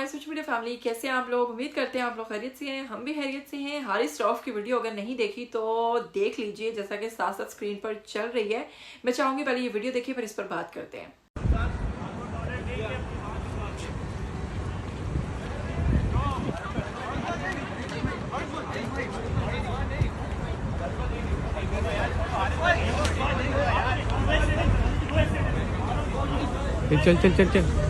Social media family, कैसे हैं आप लोग? उम्मीद करते हैं आप लोग खैरियत से हैं। हम भी खैरियत से हैं। हारिस रऊफ की वीडियो अगर नहीं देखी तो देख लीजिए, जैसा कि साथ साथ स्क्रीन पर चल रही है। मैं चाहूंगी पहले ये वीडियो देखिए, फिर इस पर बात करते हैं। चल चल चल चल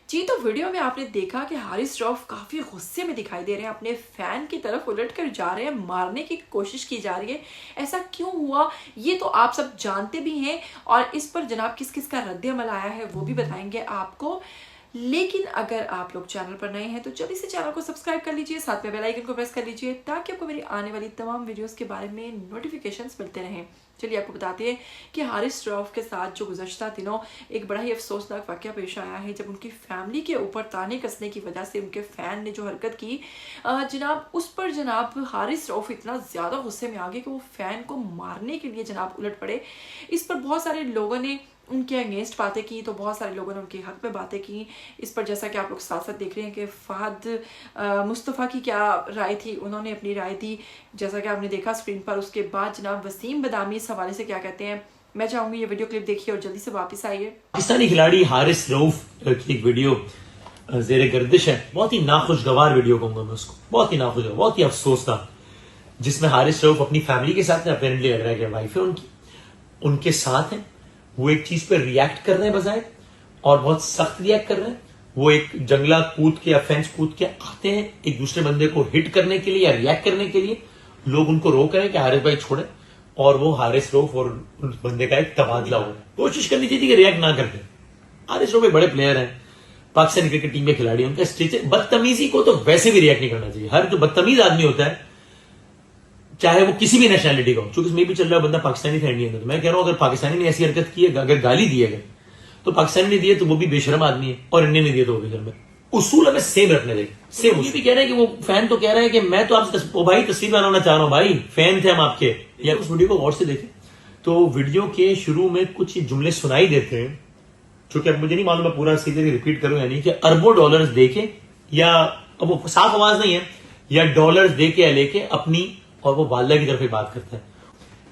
जी, तो वीडियो में आपने देखा कि हारिस रऊफ काफ़ी गुस्से में दिखाई दे रहे हैं, अपने फ़ैन की तरफ उलट कर जा रहे हैं, मारने की कोशिश की जा रही है। ऐसा क्यों हुआ ये तो आप सब जानते भी हैं, और इस पर जनाब किस किस का रद्द-ए-अमल आया है वो भी बताएंगे आपको। लेकिन अगर आप लोग चैनल पर नए हैं तो जल्दी से चैनल को सब्सक्राइब कर लीजिए, साथ में बेल आइकन को प्रेस कर लीजिए ताकि आपको मेरी आने वाली तमाम वीडियोस के बारे में नोटिफिकेशंस मिलते रहें। चलिए आपको बताते हैं कि हारिस रऊफ के साथ जो गुज़श्ता दिनों एक बड़ा ही अफसोसनाक वाक़या पेश आया है, जब उनकी फैमिली के ऊपर ताने कसने की वजह से उनके फ़ैन ने जो हरकत की, जनाब उस पर जनाब हारिस रऊफ इतना ज़्यादा गुस्से में आ गए कि वो फ़ैन को मारने के लिए जनाब उलट पड़े। इस पर बहुत सारे लोगों ने उनके अगेंस्ट बातें की, तो बहुत सारे लोगों ने उनके हक में बातें की। इस पर जैसा कि आप लोग साथ साथ देख रहे हैं कि फहद मुस्तफ़ा की क्या राय थी, उन्होंने अपनी राय दी जैसा कि आपने देखा स्क्रीन पर। उसके बाद जनाब वसीम बदामी इस हवाले से क्या कहते हैं, मैं चाहूंगी ये वीडियो क्लिप देखिए और जल्दी से वापस आइए। पाकिस्तानी खिलाड़ी हारिस रऊफ की एक वीडियो ज़ेरे गर्दिश है, बहुत ही नाखुशगवार वीडियो कहूंगा मैं उसको, बहुत ही नाखुशगवार, बहुत ही अफसोस था, जिसमें हारिस रऊफ अपनी फैमिली के साथ, अपेरेंटली लग रहा है कि वाइफ है उनकी, उनके साथ है। वो एक चीज पर रिएक्ट कर रहे हैं बजाय, और बहुत सख्त रिएक्ट कर रहे हैं। वो एक जंगला कूद के या फेंस कूद के आते हैं एक दूसरे बंदे को हिट करने के लिए या रिएक्ट करने के लिए। लोग उनको रोक रहे हैं कि हारिस भाई छोड़े, और वो हारिस रऊफ और उस बंदे का एक तबादला हो रहा है। कोशिश करनी चाहिए कि रिएक्ट ना करते। हारिस रऊफ एक बड़े प्लेयर हैं, पाकिस्तानी क्रिकेट टीम के खिलाड़ी, उनका स्टेज, बदतमीजी को तो वैसे भी रिएक्ट नहीं करना चाहिए। हर जो बदतमीज आदमी होता है, चाहे वो किसी भी नेशनलिटी का हो, चूंकि इसमें भी चल रहा है बंदा पाकिस्तानी था इंडियन, तो मैं कह रहा हूं अगर पाकिस्तानी ने ऐसी हरकत की है, अगर गाली दी है तो पाकिस्तानी ने दी है तो वो भी बेशरम आदमी है, और इंडियन ने दिया तो वो भी बेशरम है। उसूल हमें सेम रखने दें, सेम। ये भी कह रहे हैं कि वो फैन तो कह रहे हैं कि मैं तो आपसे ओ भाई तस्वीर बनाना चाह रहा हूं, भाई फैन थे हम आपके। या उस वीडियो को गौर से देखें तो वीडियो के शुरू में कुछ जुमले सुनाई देते हैं, चूंकि अब मुझे नहीं मालूम मैं पूरा सीधे रिपीट करूं यानी कि अरबों डॉलर्स देके, या अब वो साफ आवाज नहीं है, या डॉलर्स देके या लेके अपनी, और वो वालदा की तरफ बात करता है।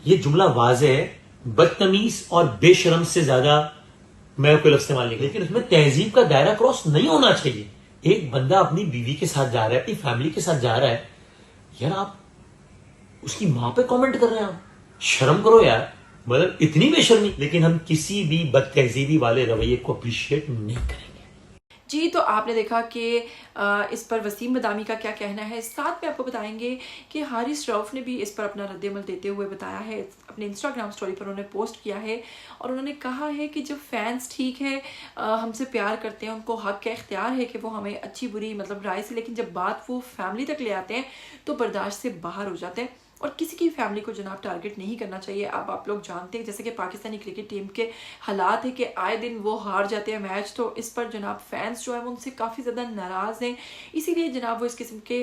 ये जुमला वाज़े है, बदतमीज और बेशरम से ज्यादा मैं कोई लफ्ज़ इस्तेमाल नहीं, लेकिन उसमें तहजीब का दायरा क्रॉस नहीं होना चाहिए। एक बंदा अपनी बीवी के साथ जा रहा है, अपनी फैमिली के साथ जा रहा है, यार आप उसकी मां पे कमेंट कर रहे हैं, आप शर्म करो यार, मतलब इतनी बेशर्मी। लेकिन हम किसी भी बदतहजीबी वाले रवैये को अप्रिशिएट नहीं करेंगे। जी, तो आपने देखा कि इस पर वसीम बदामी का क्या कहना है। साथ में आपको बताएंगे कि हारिस रऊफ ने भी इस पर अपना रद्द-ए-अमल देते हुए बताया है, अपने इंस्टाग्राम स्टोरी पर उन्होंने पोस्ट किया है, और उन्होंने कहा है कि जब फैंस ठीक है, हमसे प्यार करते हैं, उनको हक का इख्तियार है कि वो हमें अच्छी बुरी मतलब राय से, लेकिन जब बात वो फैमिली तक ले आते हैं तो बर्दाश्त से बाहर हो जाते हैं, और किसी की फैमिली को जनाब टारगेट नहीं करना चाहिए। अब आप लोग जानते हैं जैसे कि पाकिस्तानी क्रिकेट टीम के हालात है कि आए दिन वो हार जाते हैं मैच, तो इस पर जनाब फैंस जो है वो उनसे काफ़ी ज़्यादा नाराज़ हैं, इसीलिए जनाब वो इस किस्म के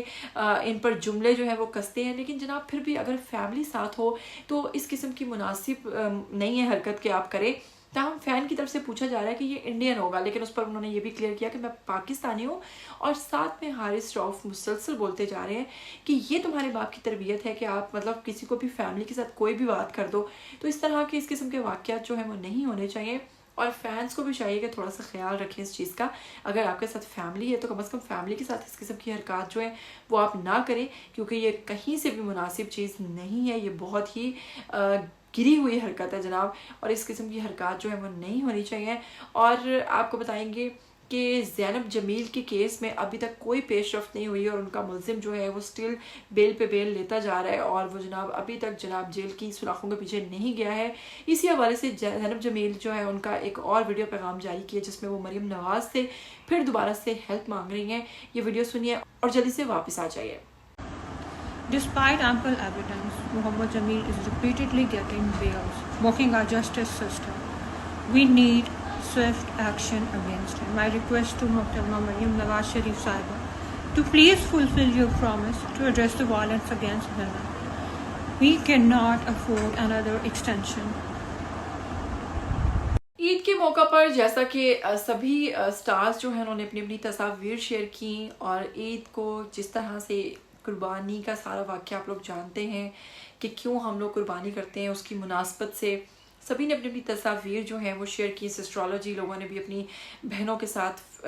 इन पर जुमले जो है वो कसते हैं। लेकिन जनाब फिर भी अगर फैमिली साथ हो तो इस किस्म की मुनासिब नहीं है हरकत कि आप करें। ताहम फ़ैन की तरफ से पूछा जा रहा है कि ये इंडियन होगा, लेकिन उस पर उन्होंने ये भी क्लियर किया कि मैं पाकिस्तानी हूँ, और साथ में हारिस रऊफ मुसलसल बोलते जा रहे हैं कि ये तुम्हारे बाप की तरबियत है कि आप मतलब किसी को भी फैमिली के साथ कोई भी बात कर दो। तो इस तरह के इस किस्म के वाक़यात जो हैं वो नहीं होने चाहिए, और फैंस को भी चाहिए कि थोड़ा सा ख्याल रखें इस चीज़ का। अगर आपके साथ फैमिली है तो कम से कम फैमिली के साथ इस किस्म की हरकत जो है वो आप ना करें, क्योंकि ये कहीं से भी मुनासिब चीज़ नहीं है। ये बहुत ही गिरी हुई हरकत है जनाब, और इस किस्म की हरकत जो है वो नहीं होनी चाहिए। और आपको बताएंगे کہ زینب جمیل کے کیس میں ابھی تک کوئی پیش رفت نہیں ہوئی اور ان کا ملزم جو ہے وہ سٹل بیل پہ بیل لیتا جا رہا ہے اور وہ جناب ابھی تک جناب جیل کی سلاخوں کے پیچھے نہیں گیا ہے. اسی حوالے سے زینب جمیل جو ہے ان کا ایک اور ویڈیو پیغام جاری کیا جس میں وہ مریم نواز سے پھر دوبارہ سے ہیلپ مانگ رہی ہیں. یہ ویڈیو سنیے اور جلدی سے واپس آ جائیے. Despite ample evidence, Mohammed Jamil is repeatedly getting bails, mocking our justice system. We need swift action against him. My request to Muhtarama Maryam Nawaz Sharif Sahiba to please fulfill your promise to address the violence against women. We cannot afford another extension. عید کے موقع پر جیسا کہ سبھی stars جو ہیں انہوں نے اپنی اپنی تصاویر شیئر کی اور عید کو جس طرح سے قربانی کا سارا واقعہ آپ لوگ جانتے ہیں کہ کیوں ہم لوگ قربانی کرتے ہیں، اس کی مناسبت سے سبھی نے اپنی اپنی تصاویر جو ہیں وہ شیئر کی. سسٹرالوجی لوگوں نے بھی اپنی بہنوں کے ساتھ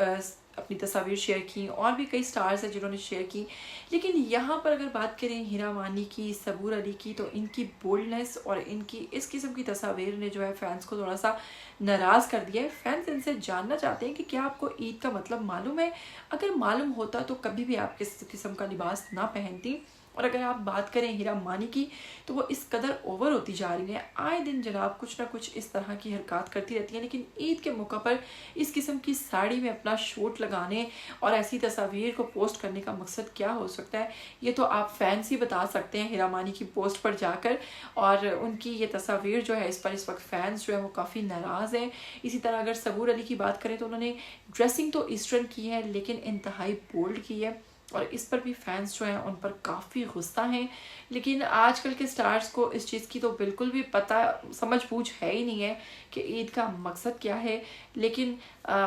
اپنی تصاویر شیئر کی اور بھی کئی سٹارز ہیں جنہوں نے شیئر کی. لیکن یہاں پر اگر بات کریں ہیرا مانی کی، صبور علی کی، تو ان کی بولڈنس اور ان کی اس قسم کی تصاویر نے جو ہے فینس کو تھوڑا سا ناراض کر دیا ہے. فینس ان سے جاننا چاہتے ہیں کہ کیا آپ کو عید کا مطلب معلوم ہے؟ اگر معلوم ہوتا تو کبھی بھی آپ کس قسم کا لباس نہ پہنتی. اور اگر آپ بات کریں ہیرا مانی کی تو وہ اس قدر اوور ہوتی جا رہی ہیں، آئے دن جناب کچھ نہ کچھ اس طرح کی حرکات کرتی رہتی ہیں. لیکن عید کے موقع پر اس قسم کی ساڑی میں اپنا شوٹ لگانے اور ایسی تصاویر کو پوسٹ کرنے کا مقصد کیا ہو سکتا ہے، یہ تو آپ فینس ہی بتا سکتے ہیں ہیرا مانی کی پوسٹ پر جا کر. اور ان کی یہ تصاویر جو ہے اس پر اس وقت فینس جو ہے وہ کافی ناراض ہیں. اسی طرح اگر صبور علی کی بات کریں تو انہوں نے ڈریسنگ تو ایسٹرن کی ہے لیکن انتہائی بولڈ کی ہے اور اس پر بھی فینس جو ہیں ان پر کافی غصہ ہیں. لیکن آج کل کے سٹارز کو اس چیز کی تو بالکل بھی پتہ سمجھ بوجھ ہے ہی نہیں ہے کہ عید کا مقصد کیا ہے، لیکن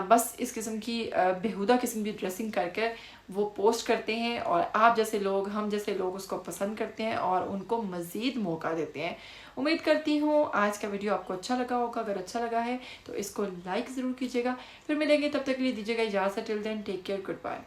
بس اس قسم کی بیہودہ قسم کی ڈریسنگ کر کے وہ پوسٹ کرتے ہیں اور آپ جیسے لوگ، ہم جیسے لوگ اس کو پسند کرتے ہیں اور ان کو مزید موقع دیتے ہیں. امید کرتی ہوں آج کا ویڈیو آپ کو اچھا لگا ہوگا. اگر اچھا لگا ہے تو اس کو لائک ضرور کیجیے گا. پھر ملیں گے، تب تک کے لیے دیجیے گا اجازت. ٹل دین ٹیک کیئر، گڈ بائے.